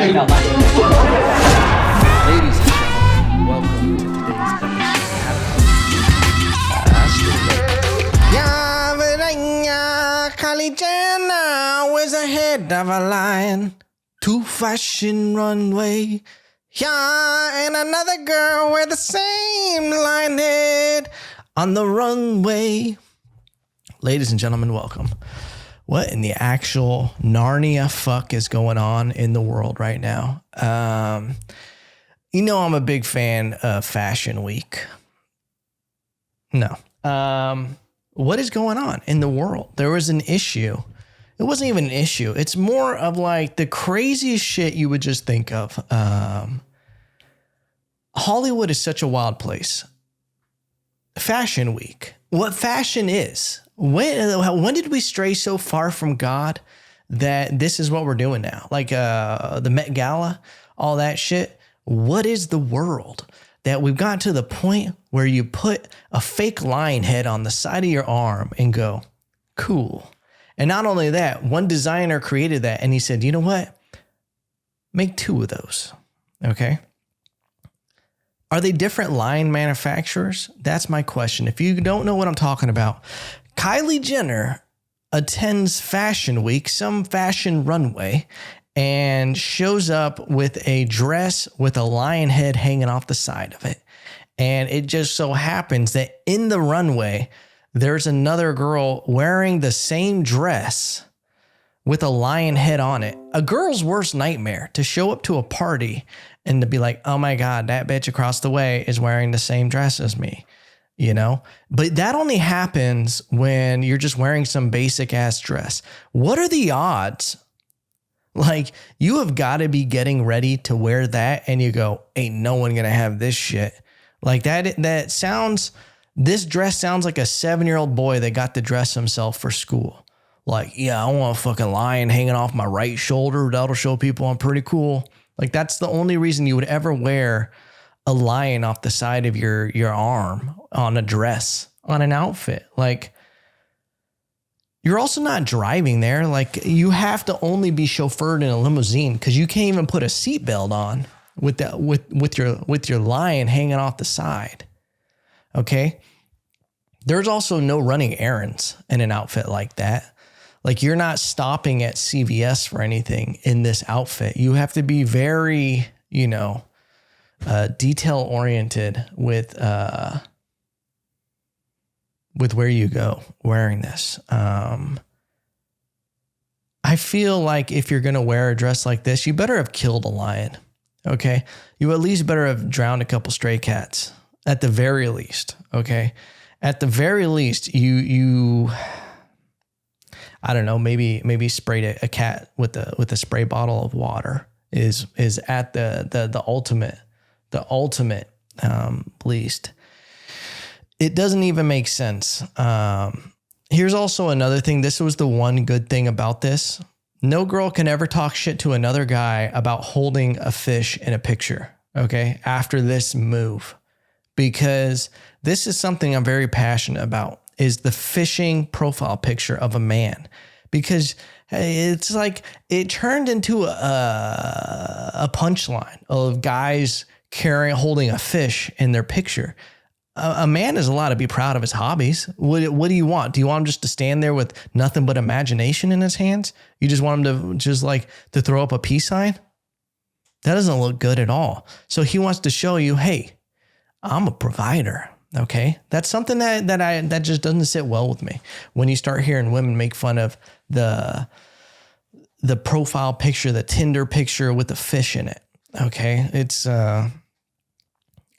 saying that like. Ladies and gentlemen, welcome to today's episode. Kylie Jenner was ahead of a line to fashion runway. Yeah, and another girl with the same line head on the runway. Ladies and gentlemen, welcome. What in the actual Narnia fuck is going on in the world right now? You know I'm a big fan of Fashion Week. No. What is going on in the world? There was an issue. It wasn't even an issue. It's more of like the craziest shit you would just think of. Hollywood is such a wild place. Fashion Week. What fashion is. When did we stray so far from God that this is what we're doing now? Like the Met Gala, all that shit. What is the world that we've gotten to the point where you put a fake lion head on the side of your arm and go, cool. And not only that, one designer created that and he said, you know what? Make 2 of those. Okay. Are they different lion manufacturers? That's my question. If you don't know what I'm talking about, Kylie Jenner attends Fashion Week, some fashion runway, and shows up with a dress with a lion head hanging off the side of it. And it just so happens that in the runway, there's another girl wearing the same dress with a lion head on it. A girl's worst nightmare, to show up to a party and to be like, oh my God, that bitch across the way is wearing the same dress as me. You know, but that only happens when you're just wearing some basic ass dress. What are the odds? Like, you have got to be getting ready to wear that and you go, ain't no one going to have this shit. Like that sounds, this dress sounds like a 7-year-old boy that got to dress himself for school. Like, yeah, I want a fucking lion hanging off my right shoulder. That'll show people I'm pretty cool. Like, that's the only reason you would ever wear a lion off the side of your arm on a dress, on an outfit. Like, you're also not driving there. Like, you have to only be chauffeured in a limousine because you can't even put a seatbelt on with that with your lion hanging off the side. Okay. There's also no running errands in an outfit like that. Like, you're not stopping at CVS for anything in this outfit. You have to be very, detail oriented with where you go wearing this. I feel like if you're going to wear a dress like this, you better have killed a lion. Okay. You at least better have drowned a couple stray cats at the very least. Okay. At the very least, you I don't know, maybe sprayed a cat with a spray bottle of water is at the ultimate least. It doesn't even make sense. Here's also another thing. This was the one good thing about this. No girl can ever talk shit to another guy about holding a fish in a picture. Okay. After this move, because this is something I'm very passionate about, is the fishing profile picture of a man, because it's like it turned into a punchline of guys holding a fish in their picture. A man is allowed to be proud of his hobbies. What do you want? Do you want him just to stand there with nothing but imagination in his hands? You just want him to to throw up a peace sign? That doesn't look good at all. So he wants to show you, hey, I'm a provider. Okay. That's something that just doesn't sit well with me. When you start hearing women make fun of the profile picture, the Tinder picture with the fish in it. Okay. It's,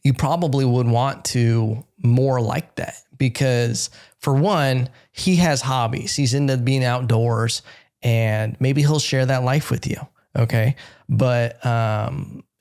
you probably would want to more like that because, for one, he has hobbies. He's into being outdoors and maybe he'll share that life with you. Okay. But,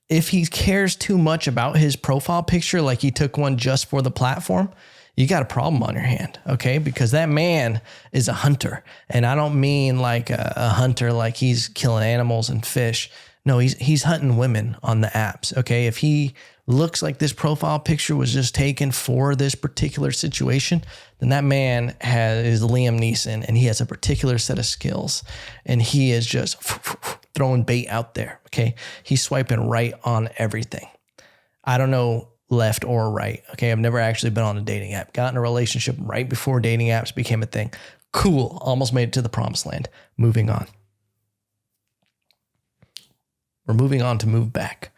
if he cares too much about his profile picture, like he took one just for the platform, you got a problem on your hand, okay? Because that man is a hunter. And I don't mean like a hunter like he's killing animals and fish. No, he's hunting women on the apps, okay? If he looks like this profile picture was just taken for this particular situation, then that man is Liam Neeson and he has a particular set of skills. And he is just throwing bait out there. Okay. He's swiping right on everything. I don't know left or right. Okay. I've never actually been on a dating app, got in a relationship right before dating apps became a thing. Cool. Almost made it to the promised land. Moving on. We're moving on to move back.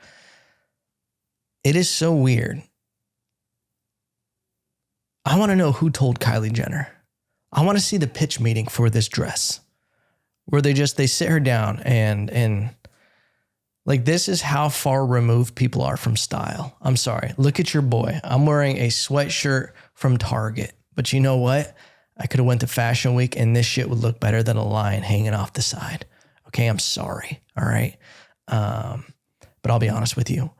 It is so weird. I want to know who told Kylie Jenner. I want to see the pitch meeting for this dress where they sit her down and like, this is how far removed people are from style. I'm sorry. Look at your boy. I'm wearing a sweatshirt from Target, but you know what? I could have went to Fashion Week and this shit would look better than a lion hanging off the side. Okay. I'm sorry. All right. But I'll be honest with you.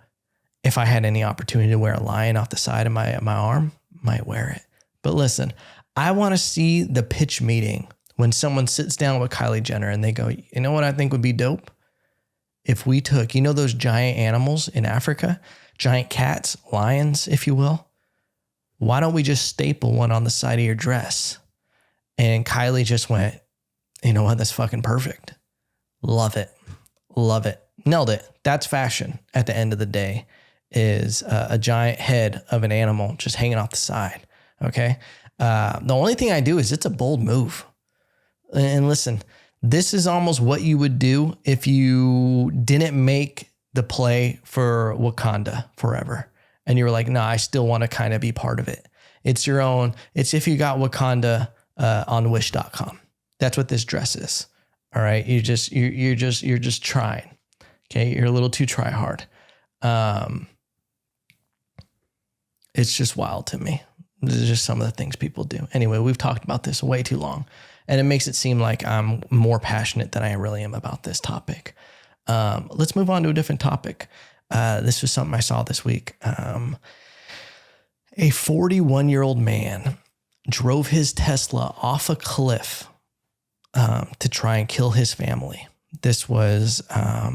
If I had any opportunity to wear a lion off the side of my arm, might wear it. But listen, I want to see the pitch meeting when someone sits down with Kylie Jenner and they go, you know what I think would be dope? If we took, you know, those giant animals in Africa, giant cats, lions, if you will, why don't we just staple one on the side of your dress? And Kylie just went, you know what? That's fucking perfect. Love it. Love it. Nailed it. That's fashion at the end of the day, is a giant head of an animal just hanging off the side. Okay. The only thing I do is it's a bold move. And listen, this is almost what you would do if you didn't make the play for Wakanda forever. And you were like, no, I still want to kind of be part of it. It's your own. It's if you got Wakanda on wish.com. That's what this dress is. All right. You're just trying. Okay. You're a little too try hard. It's just wild to me. This is just some of the things people do. Anyway, we've talked about this way too long, and it makes it seem like I'm more passionate than I really am about this topic. Let's move on to a different topic. This was something I saw this week. A 41-year-old man drove his Tesla off a cliff to try and kill his family. This was a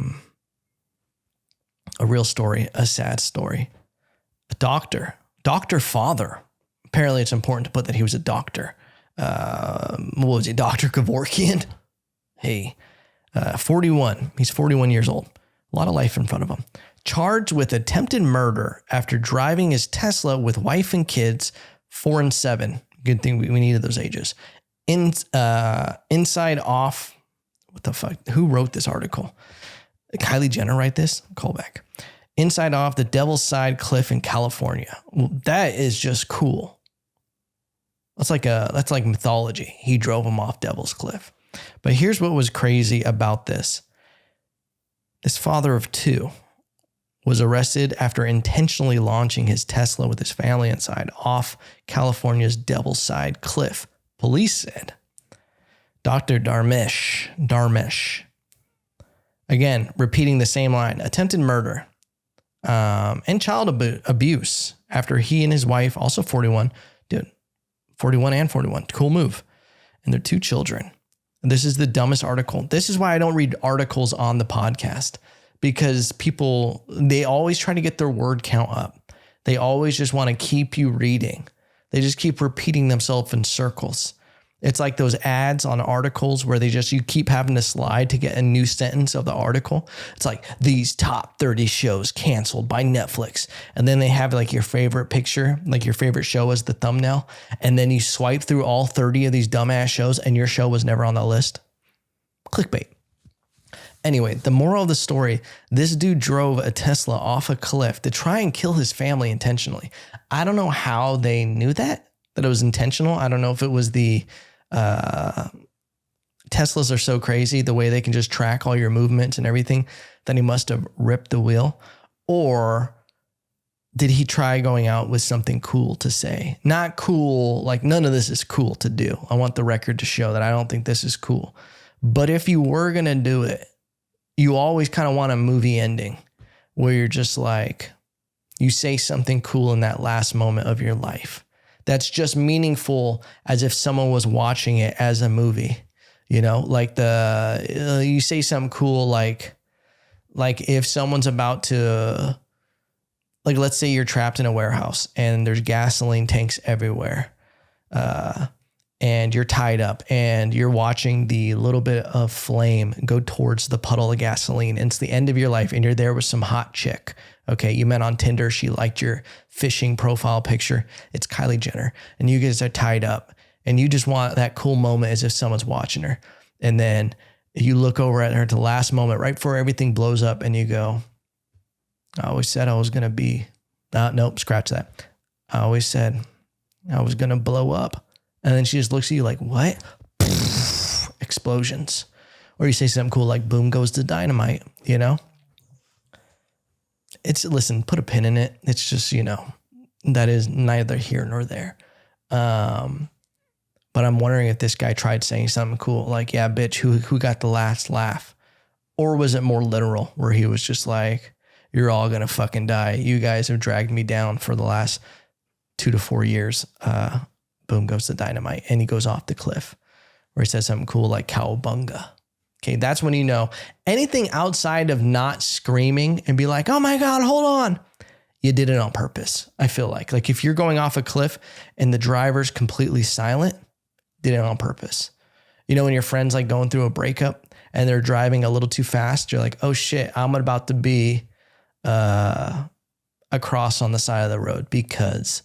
real story, a sad story. A doctor father. Apparently it's important to put that he was a doctor. What was he? Dr. Kevorkian? Hey, 41. He's 41 years old. A lot of life in front of him. Charged with attempted murder after driving his Tesla with wife and kids, 4 and 7. Good thing we needed those ages. Inside off. What the fuck? Who wrote this article? Kylie Jenner write this? Call back. Inside off the Devil's Side Cliff in California. Well, that is just cool. That's like mythology. He drove him off Devil's Cliff. But here's what was crazy about this. This father of 2 was arrested after intentionally launching his Tesla with his family inside off California's Devil's Side Cliff. Police said. Dr. Dharmesh. Again, repeating the same line. Attempted murder and child abuse after he and his wife, also 41, 41 and 41. Cool move. And their 2 children. And this is the dumbest article. This is why I don't read articles on the podcast, because people, they always try to get their word count up. They always just want to keep you reading. They just keep repeating themselves in circles. It's like those ads on articles where you keep having to slide to get a new sentence of the article. It's like, these top 30 shows canceled by Netflix. And then they have like your favorite picture, like your favorite show as the thumbnail. And then you swipe through all 30 of these dumbass shows and your show was never on the list. Clickbait. Anyway, the moral of the story, this dude drove a Tesla off a cliff to try and kill his family intentionally. I don't know how they knew that it was intentional. I don't know if it was the... Teslas are so crazy the way they can just track all your movements and everything that he must have ripped the wheel. Or did he try going out with something cool to say? Not cool, like none of this is cool to do. I want the record to show that I don't think this is cool. But if you were going to do it, you always kind of want a movie ending where you're just like, you say something cool in that last moment of your life. That's just meaningful as if someone was watching it as a movie, you know, like you say something cool, like if someone's about to, like, let's say you're trapped in a warehouse and there's gasoline tanks everywhere. and you're tied up and you're watching the little bit of flame go towards the puddle of gasoline. And it's the end of your life and you're there with some hot chick. Okay. You met on Tinder. She liked your fishing profile picture. It's Kylie Jenner and you guys are tied up and you just want that cool moment as if someone's watching her. And then you look over at her at the last moment, right before everything blows up and you go, I always said I was going to be, nope, scratch that. I always said I was going to blow up. And then she just looks at you like, what? Explosions. Or you say something cool like, boom goes the dynamite, you know? Listen, put a pin in it. It's just, that is neither here nor there. But I'm wondering if this guy tried saying something cool, like, yeah, bitch, who got the last laugh? Or was it more literal where he was just like, you're all going to fucking die. You guys have dragged me down for the last 2 to 4 years. Boom goes the dynamite. And he goes off the cliff where he says something cool like cowabunga. Okay, that's when you know anything outside of not screaming and be like, oh my God, hold on. You did it on purpose. I feel like if you're going off a cliff and the driver's completely silent, did it on purpose. You know, when your friend's like going through a breakup and they're driving a little too fast, you're like, oh shit, I'm about to be across on the side of the road because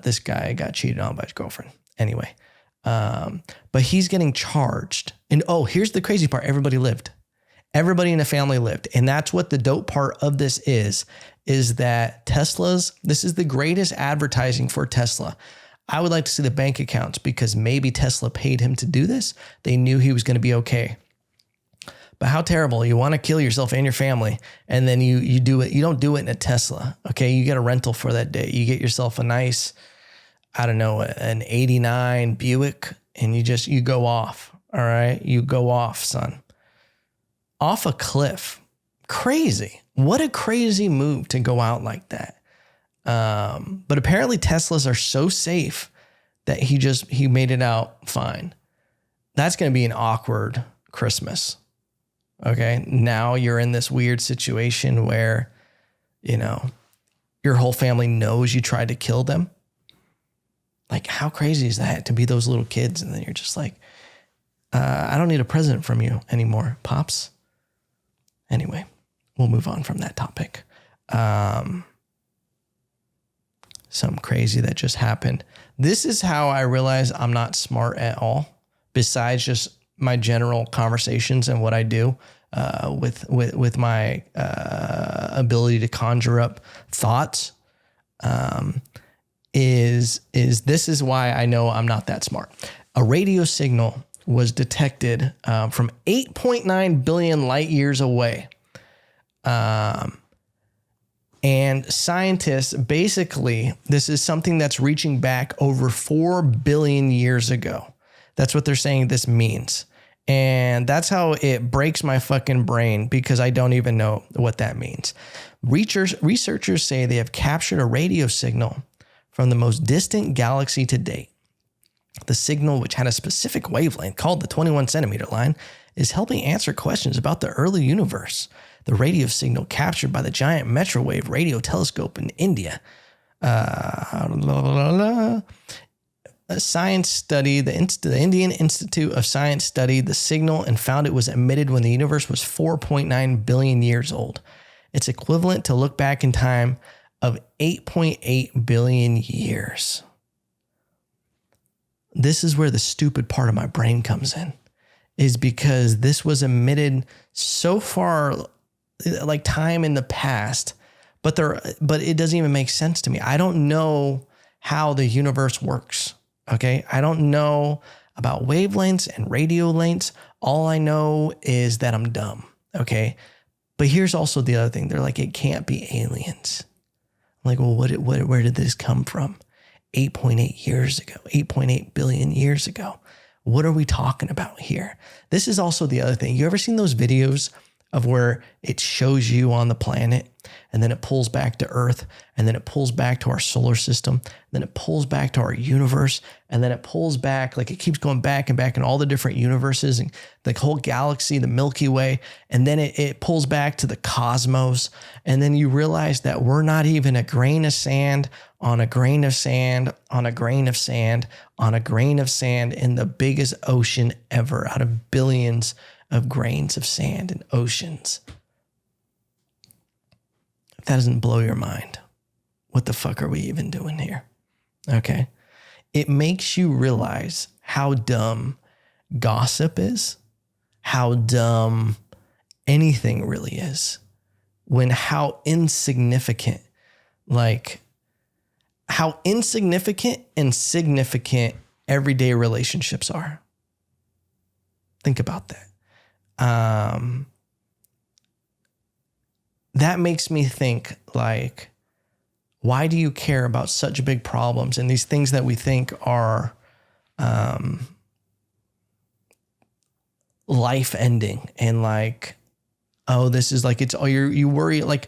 this guy got cheated on by his girlfriend. Anyway, but he's getting charged. And here's the crazy part. Everybody lived. Everybody in the family lived. And that's what the dope part of this is that this is the greatest advertising for Tesla. I would like to see the bank accounts because maybe Tesla paid him to do this. They knew he was going to be okay. But how terrible. You want to kill yourself and your family. And then you do it. You don't do it in a Tesla. Okay. You get a rental for that day. You get yourself a nice, I don't know, an 89 Buick and you go off. All right. You go off, son. Off a cliff. Crazy. What a crazy move to go out like that. But apparently Teslas are so safe that he made it out fine. That's going to be an awkward Christmas. Okay. Now you're in this weird situation where, your whole family knows you tried to kill them. Like, how crazy is that to be those little kids? And then you're just like, I don't need a present from you anymore, Pops. Anyway, we'll move on from that topic. Something crazy that just happened. This is how I realize I'm not smart at all, besides just my general conversations and what I do with my ability to conjure up thoughts. This is why I know I'm not that smart. A radio signal was detected from 8.9 billion light years away. And scientists, basically, this is something that's reaching back over 4 billion years ago. That's what they're saying this means. And that's how it breaks my fucking brain because I don't even know what that means. Researchers say they have captured a radio signal from the most distant galaxy to date. The signal, which had a specific wavelength called the 21 centimeter line, is helping answer questions about the early universe. The radio signal captured by the giant Metro-Wave radio telescope in India. Science study, the Indian Institute of Science studied the signal and found it was emitted when the universe was 4.9 billion years old. It's equivalent to look back in time of 8.8 billion years. This is where the stupid part of my brain comes in, is because this was emitted so far, like time in the past, but it doesn't even make sense to me. I don't know how the universe works. Okay. I don't know about wavelengths and radio lengths. All I know is that I'm dumb. Okay. But here's also the other thing. They're like, it can't be aliens. I'm like, well, where did this come from? 8.8 years ago, 8.8 billion years ago. What are we talking about here? This is also the other thing. You ever seen those videos of where it shows you on the planet, and then it pulls back to Earth, and then it pulls back to our solar system, then it pulls back to our universe, and then it pulls back, like it keeps going back and back in all the different universes and the whole galaxy, the Milky Way, and then it pulls back to the cosmos, and then you realize that we're not even a grain of sand on a grain of sand on a grain of sand on a grain of sand in the biggest ocean ever, out of billions of grains of sand and oceans. If that doesn't blow your mind, what the fuck are we even doing here? Okay. It makes you realize how dumb gossip is, how dumb anything really is, when how insignificant and significant everyday relationships are. Think about that. That makes me think, like, why do you care about such big problems and these things that we think are life ending, and like, oh, this is like, it's all you worry. Like,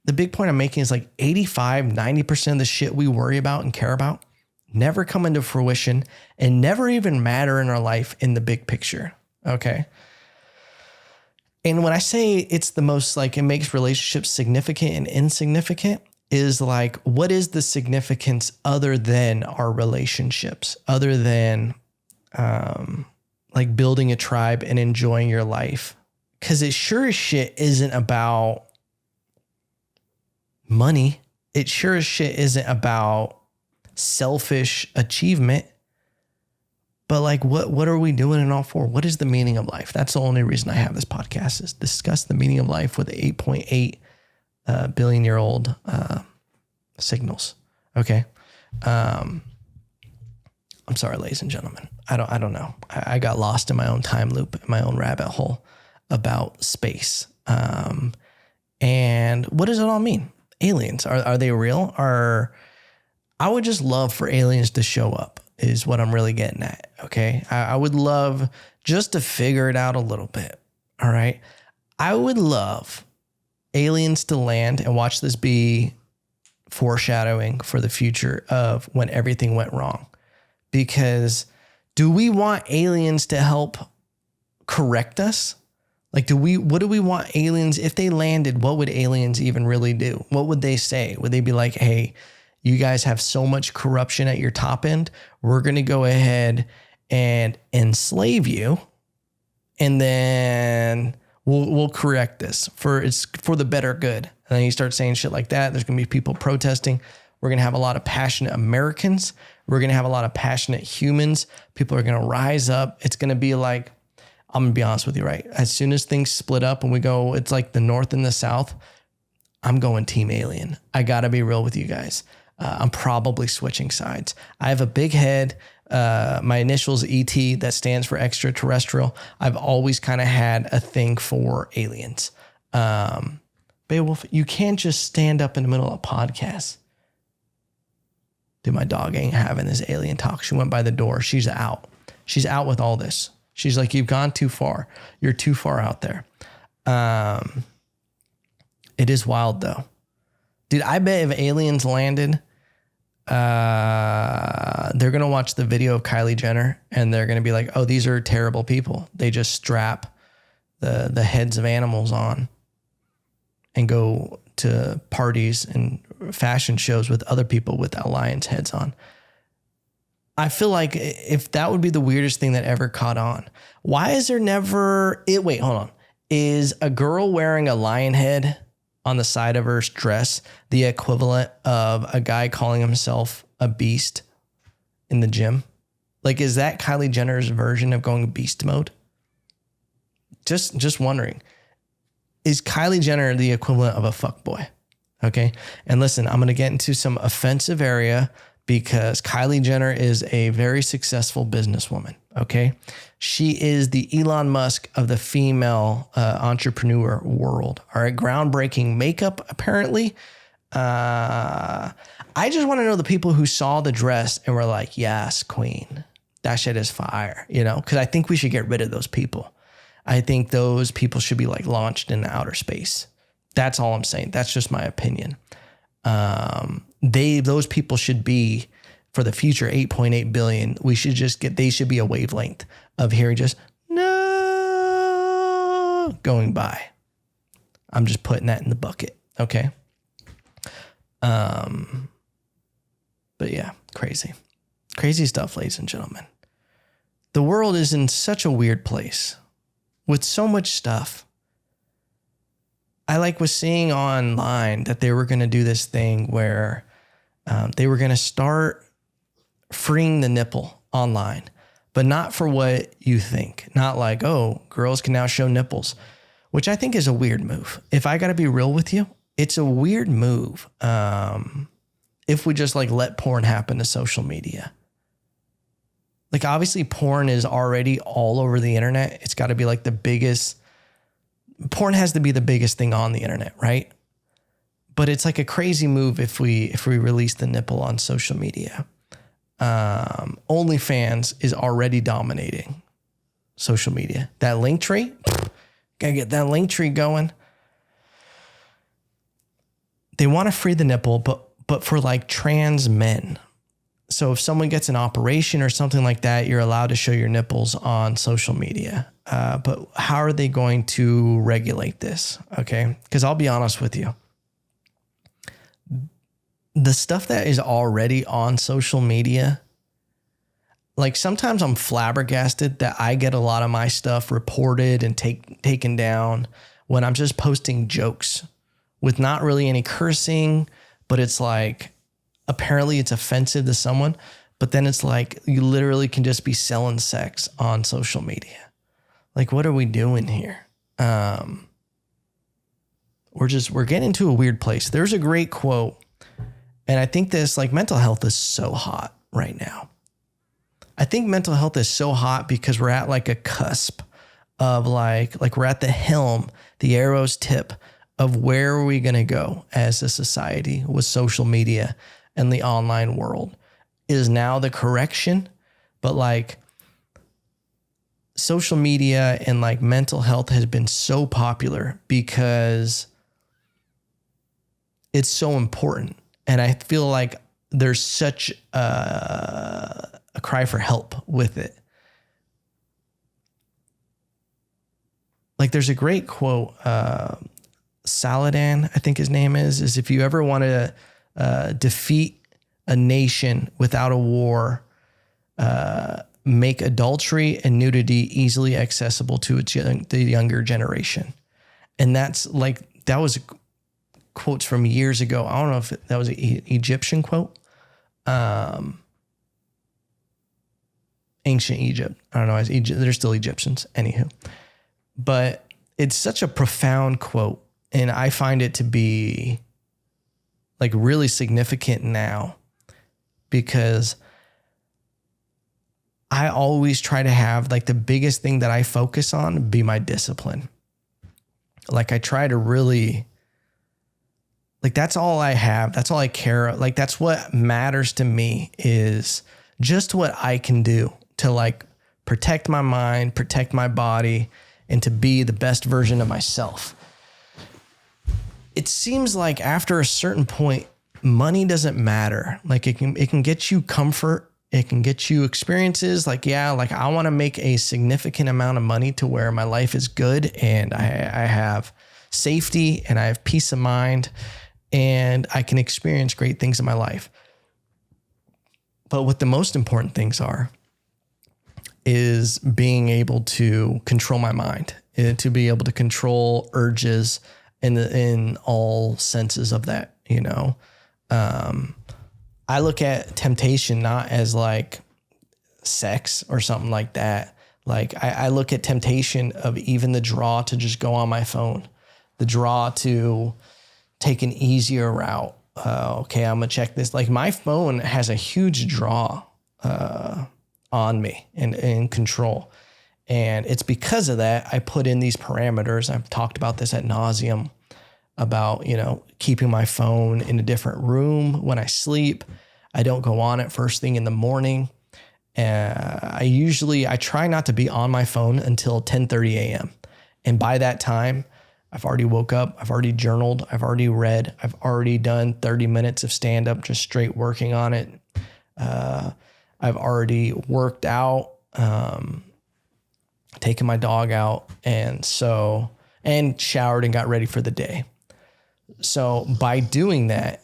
the big point I'm making is like 85-90% of the shit we worry about and care about never come into fruition and never even matter in our life in the big picture. Okay. And when I say it's the most, like, it makes relationships significant and insignificant, is like, what is the significance other than our relationships, other than like building a tribe and enjoying your life? Because it sure as shit isn't about money. It sure as shit isn't about selfish achievement. But like, what are we doing it all for? What is the meaning of life? That's the only reason I have this podcast, is discuss the meaning of life with 8.8 billion-year-old signals. Okay. I'm sorry, ladies and gentlemen. I don't know. I got lost in my own time loop, in my own rabbit hole about space. And what does it all mean? Aliens, are they real? I would just love for aliens to show up, is what I'm really getting at. Okay. I would love just to figure it out a little bit. All right. I would love aliens to land, and watch this be foreshadowing for the future of when everything went wrong. Because do we want aliens to help correct us? Like, what do we want aliens, if they landed, what would aliens even really do? What would they say? Would they be like, hey, you guys have so much corruption at your top end, we're going to go ahead and enslave you, and then we'll correct this it's for the better good. And then you start saying shit like that. There's going to be people protesting. We're going to have a lot of passionate Americans. We're going to have a lot of passionate humans. People are going to rise up. It's going to be like, I'm going to be honest with you, right? As soon as things split up and we go, it's like the North and the South, I'm going Team Alien. I got to be real with you guys. I'm probably switching sides. I have a big head. My initials ET, that stands for extraterrestrial. I've always kind of had a thing for aliens. Beowulf, you can't just stand up in the middle of a podcast. Dude, my dog ain't having this alien talk. She went by the door. She's out. She's out with all this. She's like, you've gone too far. You're too far out there. It is wild though. Dude, I bet if aliens landed, they're going to watch the video of Kylie Jenner and they're going to be like, oh, these are terrible people. They just strap the heads of animals on and go to parties and fashion shows with other people with lions' heads on. I feel like if that would be the weirdest thing that ever caught on, why is there never... Wait, hold on. Is a girl wearing a lion head on the side of her dress the equivalent of a guy calling himself a beast in the gym? Like, is that Kylie Jenner's version of going beast mode? Just wondering. Is Kylie Jenner the equivalent of a fuckboy? Okay. And listen, I'm going to get into some offensive area because Kylie Jenner is a very successful businesswoman. Okay. She is the Elon Musk of the female entrepreneur world. All right. Groundbreaking makeup, apparently. I just want to know the people who saw the dress and were like, yes, queen, that shit is fire, you know, because I think we should get rid of those people. I think those people should be like launched into outer space. That's all I'm saying. That's just my opinion. Those people should be, for the future 8.8 billion, they should be a wavelength of hearing just no going by. I'm just putting that in the bucket. Okay. But yeah, crazy stuff, ladies and gentlemen. The world is in such a weird place with so much stuff. I was seeing online that they were going to do this thing where they were going to start freeing the nipple online, but not for what you think. Not like, oh, girls can now show nipples, which I think is a weird move. If I got to be real with you, it's a weird move. If we just let porn happen to social media. Obviously porn is already all over the internet. It's got to be the biggest. Porn has to be the biggest thing on the internet, right? But it's a crazy move if we release the nipple on social media. OnlyFans is already dominating social media. That link tree, gotta get that link tree going. They want to free the nipple, but for trans men. So if someone gets an operation or something like that, you're allowed to show your nipples on social media. But how are they going to regulate this? Okay. Because I'll be honest with you. The stuff that is already on social media, sometimes I'm flabbergasted that I get a lot of my stuff reported and taken down when I'm just posting jokes with not really any cursing, but it's apparently it's offensive to someone, but then it's you literally can just be selling sex on social media. What are we doing here? We're getting into a weird place. There's a great quote, and I think this mental health is so hot right now. I think mental health is so hot because we're at a cusp of we're at the helm, the arrow's tip of where are we going to go as a society with social media and the online world. Is now the correction, but social media and mental health has been so popular because it's so important. And I feel there's such a cry for help with it. There's a great quote, Saladin, I think his name is if you ever want to defeat a nation without a war, make adultery and nudity easily accessible to the younger generation. And that's that was quotes from years ago. I don't know if that was an Egyptian quote. Ancient Egypt. I don't know. They're still Egyptians. Anywho. But it's such a profound quote. And I find it to be really significant now because I always try to have the biggest thing that I focus on be my discipline. I try to really, that's all I have. That's all I care. That's what matters to me is just what I can do to protect my mind, protect my body, and to be the best version of myself. It seems after a certain point, money doesn't matter. It can get you comfort. It can get you experiences. I want to make a significant amount of money to where my life is good and I have safety and I have peace of mind and I can experience great things in my life. But what the most important things is being able to control my mind and to be able to control urges in all senses of that, I look at temptation not as sex or something like that. I look at temptation of even the draw to just go on my phone, the draw to take an easier route. Okay, I'm gonna check this. My phone has a huge draw on me and in control. And it's because of that, I put in these parameters. I've talked about this ad nauseum about, keeping my phone in a different room when I sleep. I don't go on it first thing in the morning. I try not to be on my phone until 10:30 a.m. And by that time, I've already woke up, I've already journaled, I've already read, I've already done 30 minutes of stand up, just straight working on it. I've already worked out, taken my dog out, and showered and got ready for the day. So by doing that,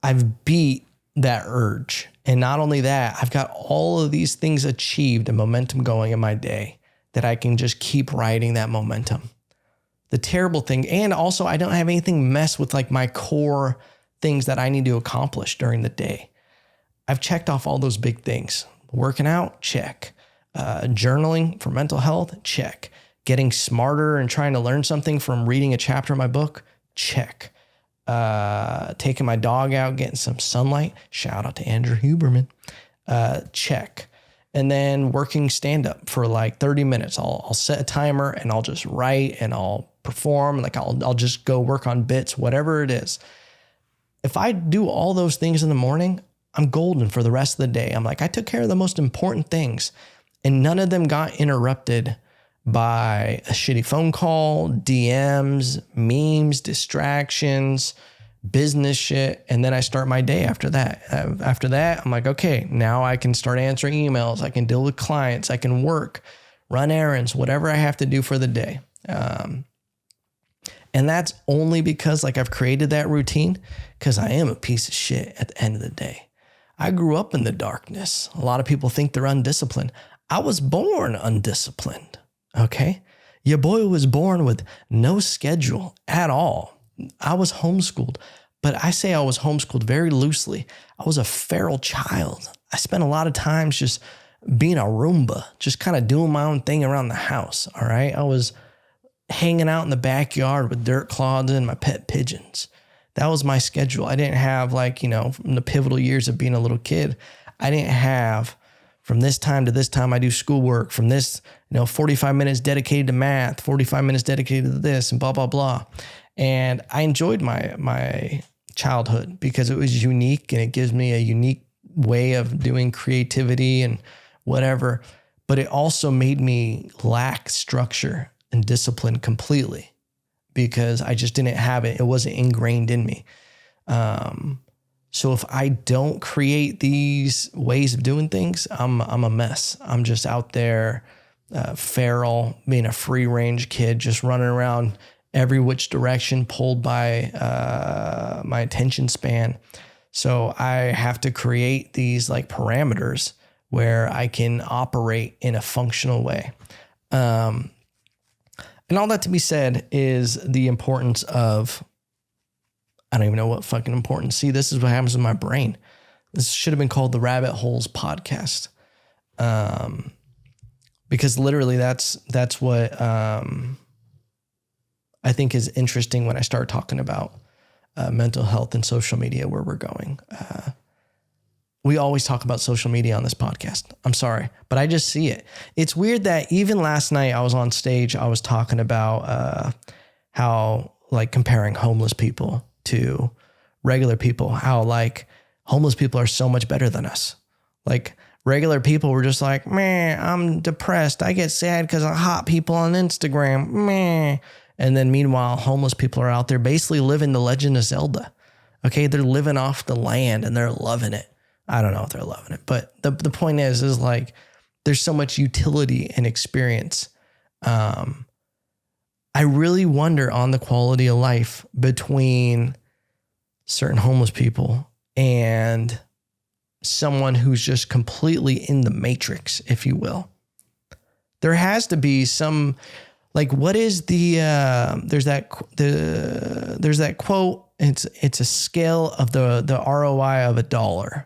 I've beat that urge. And not only that, I've got all of these things achieved and momentum going in my day that I can just keep riding that momentum. The terrible thing, and also I don't have anything mess with like my core things that I need to accomplish during the day. I've checked off all those big things. Working out, check. Journaling for mental health, check. Getting smarter and trying to learn something from reading a chapter of my book, check. Taking my dog out, getting some sunlight. Shout out to Andrew Huberman. Check. And then working stand up for like 30 minutes. I'll set a timer and I'll just write and I'll perform. Like I'll just go work on bits, whatever it is. If I do all those things in the morning, I'm golden for the rest of the day. I'm like, I took care of the most important things and none of them got interrupted by a shitty phone call, DMs, memes, distractions, business shit. And then I start my day after that. After that, I'm like, okay, now I can start answering emails. I can deal with clients. I can work, run errands, whatever I have to do for the day. And that's only because like I've created that routine because I am a piece of shit at the end of the day. I grew up in the darkness. A lot of people think they're undisciplined. I was born undisciplined. Okay. Your boy was born with no schedule at all. I was homeschooled, but I say I was homeschooled very loosely. I was a feral child. I spent a lot of times just being a Roomba, just kind of doing my own thing around the house. All right. I was hanging out in the backyard with dirt clods and my pet pigeons. That was my schedule. I didn't have like, in the pivotal years of being a little kid, I didn't have from this time to this time I do schoolwork, from this, 45 minutes dedicated to math, 45 minutes dedicated to this and blah, blah, blah. And I enjoyed my childhood because it was unique and it gives me a unique way of doing creativity and whatever. But it also made me lack structure and discipline completely because I just didn't have it. It wasn't ingrained in me. So if I don't create these ways of doing things, I'm a mess. I'm just out there, feral, being a free range kid, just running around every which direction, pulled by my attention span. So I have to create these like parameters where I can operate in a functional way. And all that to be said is the importance of, I don't even know what fucking importance. See, this is what happens with my brain. This should have been called the Rabbit Holes Podcast. Because literally that's what I think is interesting when I start talking about mental health and social media, where we're going. We always talk about social media on this podcast. I'm sorry, but I just see it. It's weird that even last night I was on stage, I was talking about how like comparing homeless people to regular people, how like homeless people are so much better than us. Like regular people were just like, man, I'm depressed. I get sad because of hot people on Instagram. Meh. And then meanwhile, homeless people are out there basically living the Legend of Zelda. Okay. They're living off the land and they're loving it. I don't know if they're loving it, but the point is like, there's so much utility and experience. I really wonder on the quality of life between certain homeless people and someone who's just completely in the matrix, if you will. There has to be some, like, what is there's that quote. It's a scale of the ROI of $1.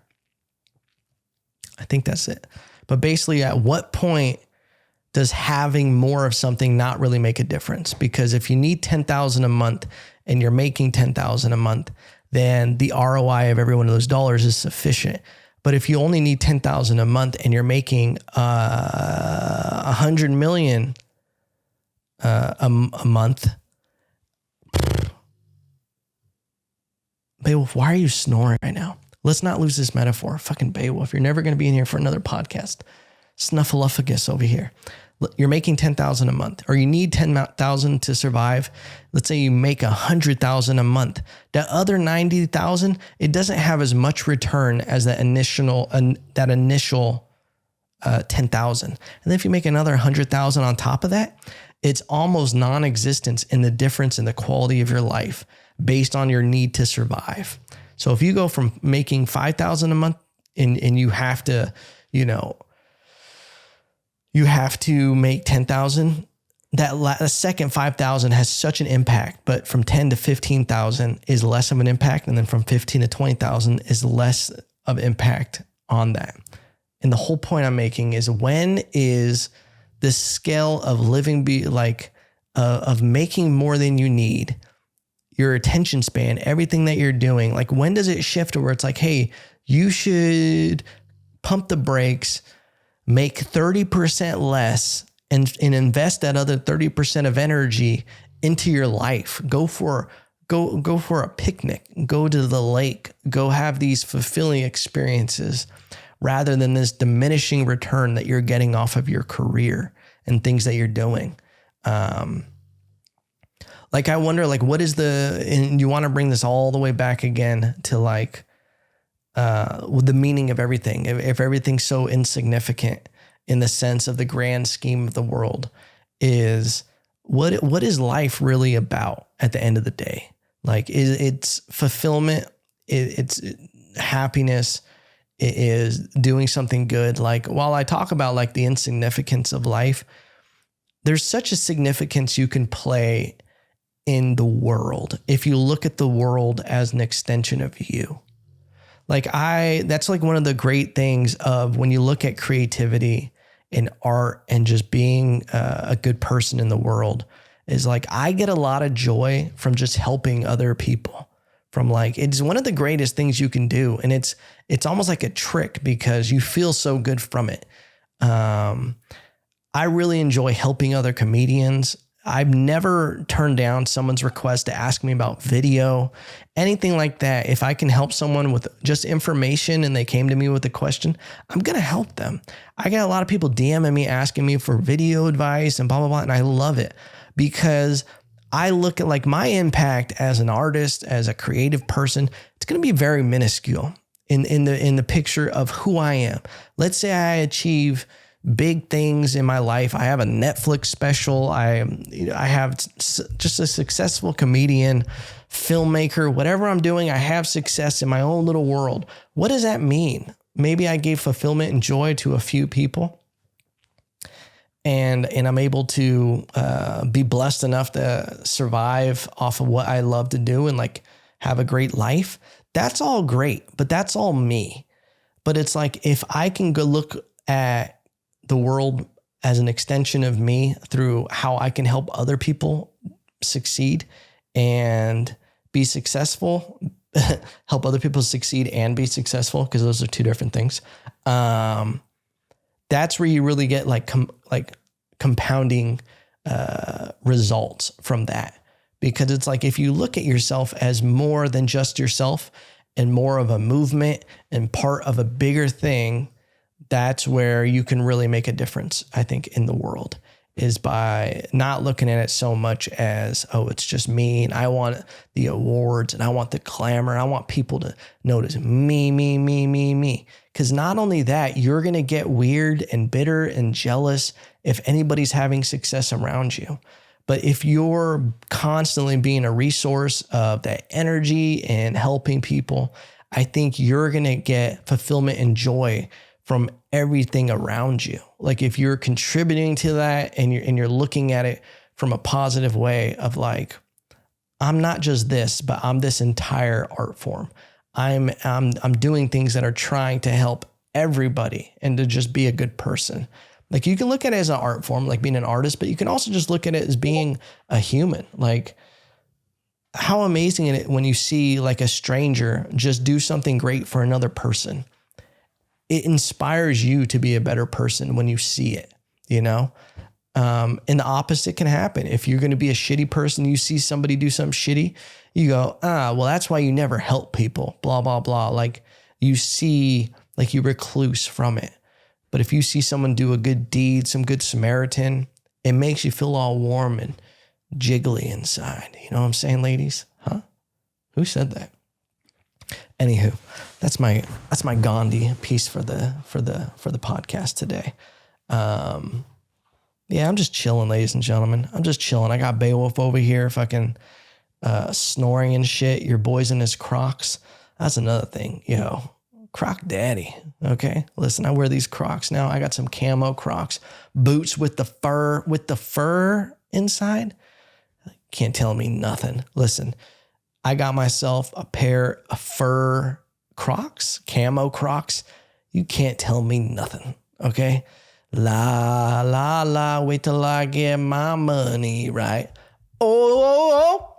I think that's it. But basically, at what point does having more of something not really make a difference? Because if you need $10,000 a month and you're making $10,000 a month, then the ROI of every one of those dollars is sufficient. But if you only need $10,000 a month and you're making 100 million a month, babe, why are you snoring right now? Let's not lose this metaphor. Fucking Beowulf. You're never going to be in here for another podcast. Snuffleupagus over here. You're making 10,000 a month, or you need 10,000 to survive. Let's say you make 100,000 a month. That other 90,000, it doesn't have as much return as that initial 10,000. And then if you make another 100,000 on top of that, it's almost non-existent in the difference in the quality of your life based on your need to survive. So if you go from making 5,000 a month and you have to, you have to make 10,000, that second 5,000 has such an impact, but from 10 to 15,000 is less of an impact. And then from 15 to 20,000 is less of impact on that. And the whole point I'm making is, when is the scale of living of making more than you need, your attention span, everything that you're doing, like when does it shift where it's like, hey, you should pump the brakes, make 30% less and invest that other 30% of energy into your life. Go for a picnic, go to the lake, go have these fulfilling experiences rather than this diminishing return that you're getting off of your career and things that you're doing. I wonder, what is and you want to bring this all the way back again to the meaning of everything. If everything's so insignificant in the sense of the grand scheme of the world, is what is life really about at the end of the day? It's fulfillment, it's happiness, it is doing something good. While I talk about the insignificance of life, there's such a significance you can play in the world if you look at the world as an extension of you. That's one of the great things of when you look at creativity and art and just being a good person in the world, is I get a lot of joy from just helping other people. It's one of the greatest things you can do. And it's almost like a trick because you feel so good from it. I really enjoy helping other comedians. I've never turned down someone's request to ask me about video, anything like that. If I can help someone with just information and they came to me with a question, I'm going to help them. I got a lot of people DMing me, asking me for video advice and blah, blah, blah. And I love it because I look at my impact as an artist, as a creative person, it's going to be very minuscule in the picture of who I am. Let's say I achieve big things in my life. I have a Netflix special. I have just a successful comedian, filmmaker, whatever I'm doing, I have success in my own little world. What does that mean? Maybe I gave fulfillment and joy to a few people, and I'm able to be blessed enough to survive off of what I love to do and have a great life. That's all great, but that's all me. But it's if I can go look at the world as an extension of me through how I can help other people succeed and be successful, help other people succeed and be successful, because those are two different things. That's where you really get compounding results from that. Because it's if you look at yourself as more than just yourself and more of a movement and part of a bigger thing, that's where you can really make a difference, I think, in the world, is by not looking at it so much as, oh, it's just me and I want the awards and I want the clamor. I want people to notice me. Because not only that, you're going to get weird and bitter and jealous if anybody's having success around you. But if you're constantly being a resource of that energy and helping people, I think you're going to get fulfillment and joy from everything around you. If you're contributing to that and you're looking at it from a positive way of I'm not just this, but I'm this entire art form. I'm doing things that are trying to help everybody and to just be a good person. You can look at it as an art form, being an artist, but you can also just look at it as being a human. How amazing is it when you see a stranger just do something great for another person. It inspires you to be a better person when you see it, and the opposite can happen. If you're going to be a shitty person, you see somebody do something shitty, you go, well, that's why you never help people, blah, blah, blah. you see, like you recluse from it. But if you see someone do a good deed, some good Samaritan, it makes you feel all warm and jiggly inside. You know what I'm saying, ladies? Huh? Who said that? Anywho, that's my Gandhi piece for the podcast today. Yeah, I'm just chilling, ladies and gentlemen. I'm just chilling. I got Beowulf over here fucking snoring and shit. Your boy's in his Crocs. That's another thing. Yo, Croc daddy. Okay. Listen, I wear these Crocs now. I got some camo Crocs, boots with the fur inside. Can't tell me nothing. Listen, I got myself a pair of fur Crocs, camo Crocs. You can't tell me nothing. Okay. La, la, la, wait till I get my money, right? Oh.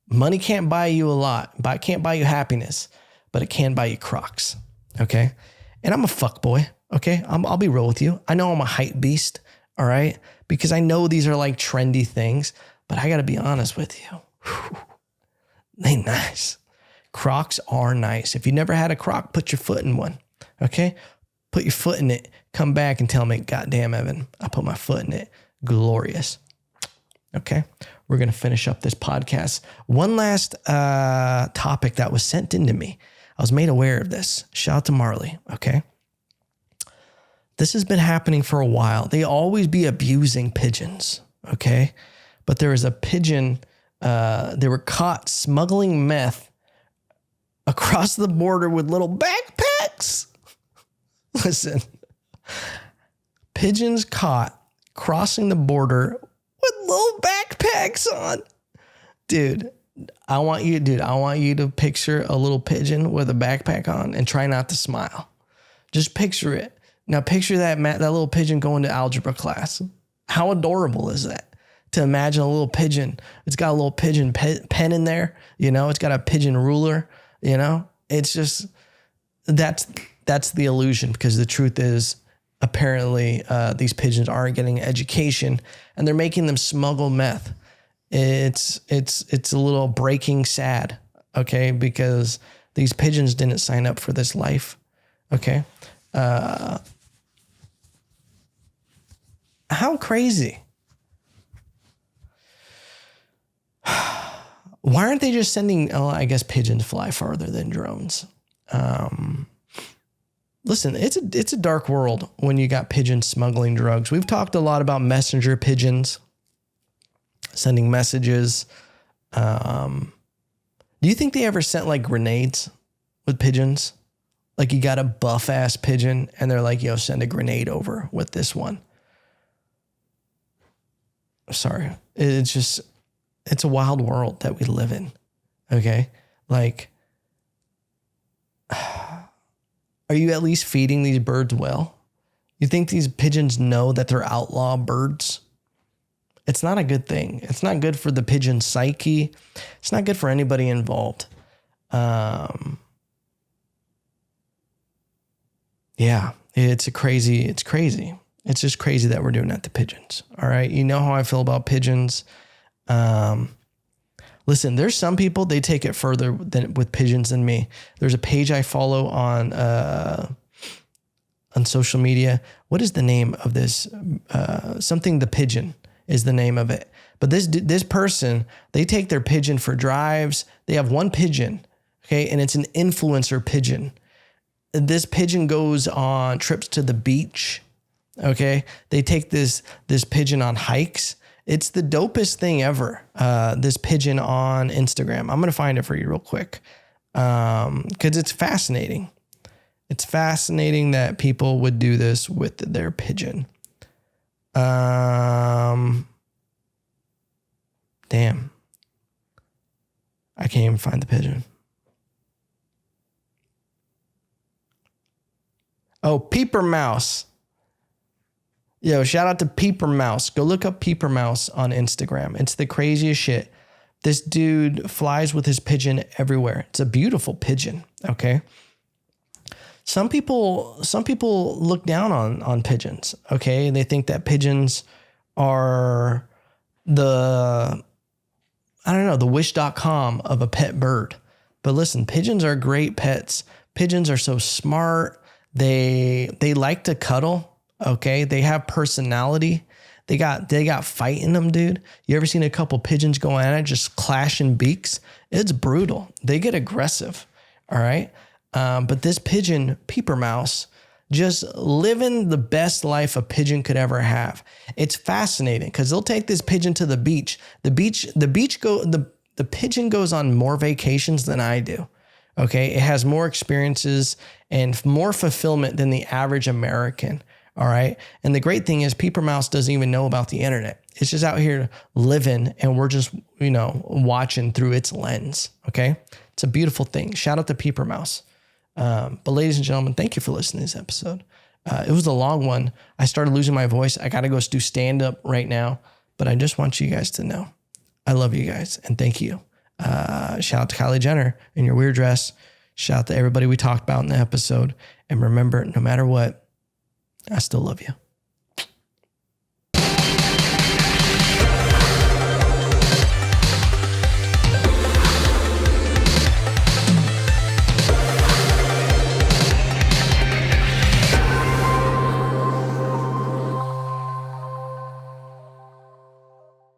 Money can't buy you a lot. Can't buy you happiness, but it can buy you Crocs. Okay. And I'm a fuck boy. Okay. I'll be real with you. I know I'm a hype beast. All right. Because I know these are like trendy things, but I got to be honest with you. Whew, they nice. Crocs are nice. If you never had a Croc, put your foot in one. Okay. Put your foot in it. Come back and tell me, goddamn, Evan, I put my foot in it. Glorious. Okay. We're going to finish up this podcast. One last topic that was sent into me. I was made aware of this. Shout out to Marley. Okay. This has been happening for a while. They always be abusing pigeons. Okay. But there was a pigeon. They were caught smuggling meth across the border with little backpacks. Listen, pigeons caught crossing the border with little backpacks on. Dude, I want you to picture a little pigeon with a backpack on and try not to smile. Just picture it. Now picture that little pigeon going to algebra class. How adorable is that? To imagine a little pigeon. It's got a little pigeon pen in there. You know, it's got a pigeon ruler. You know, it's just, that's the illusion, because the truth is apparently these pigeons aren't getting education and they're making them smuggle meth. It's a little breaking sad. Okay. Because these pigeons didn't sign up for this life. Okay. How crazy. Why aren't they just sending, I guess pigeons fly farther than drones. Listen, it's a dark world when you got pigeons smuggling drugs. We've talked a lot about messenger pigeons sending messages. Do you think they ever sent like grenades with pigeons? Like you got a buff ass pigeon and they're like, yo, send a grenade over with this one. Sorry. It's a wild world that we live in. Okay. Like, are you at least feeding these birds well? You think these pigeons know that they're outlaw birds? It's not a good thing. It's not good for the pigeon psyche. It's not good for anybody involved. Yeah, it's crazy. It's just crazy that we're doing that to pigeons. All right. You know how I feel about pigeons. Listen, there's some people, they take it further with pigeons than me. There's a page I follow on social media. What is the name of this? Something the pigeon is the name of it. But this person, they take their pigeon for drives. They have one pigeon, okay, and it's an influencer pigeon. This pigeon goes on trips to the beach, okay? They take this pigeon on hikes. It's the dopest thing ever, this pigeon on Instagram. I'm going to find it for you real quick because it's fascinating. It's fascinating that people would do this with their pigeon. Damn. I can't even find the pigeon. Oh, Peeper Mouse. Yo, shout out to Peeper Mouse. Go look up Peeper Mouse on Instagram. It's the craziest shit. This dude flies with his pigeon everywhere. It's a beautiful pigeon, okay? Some people look down on pigeons, okay? They think that pigeons are the Wish.com of a pet bird. But listen, pigeons are great pets. Pigeons are so smart. They like to cuddle. Okay. They have personality. They got fight in them, dude. You ever seen a couple pigeons go at it, just clashing beaks? It's brutal. They get aggressive. All right. But this pigeon, Peeper Mouse, just living the best life a pigeon could ever have. It's fascinating because they'll take this pigeon to the beach. The pigeon goes on more vacations than I do. Okay. It has more experiences and more fulfillment than the average American. All right. And the great thing is Peeper Mouse doesn't even know about the internet. It's just out here living and we're just, watching through its lens. Okay. It's a beautiful thing. Shout out to Peeper Mouse. But ladies and gentlemen, thank you for listening to this episode. It was a long one. I started losing my voice. I got to go do stand up right now, but I just want you guys to know I love you guys and thank you. Shout out to Kylie Jenner in your weird dress. Shout out to everybody we talked about in the episode. And remember, no matter what, I still love you.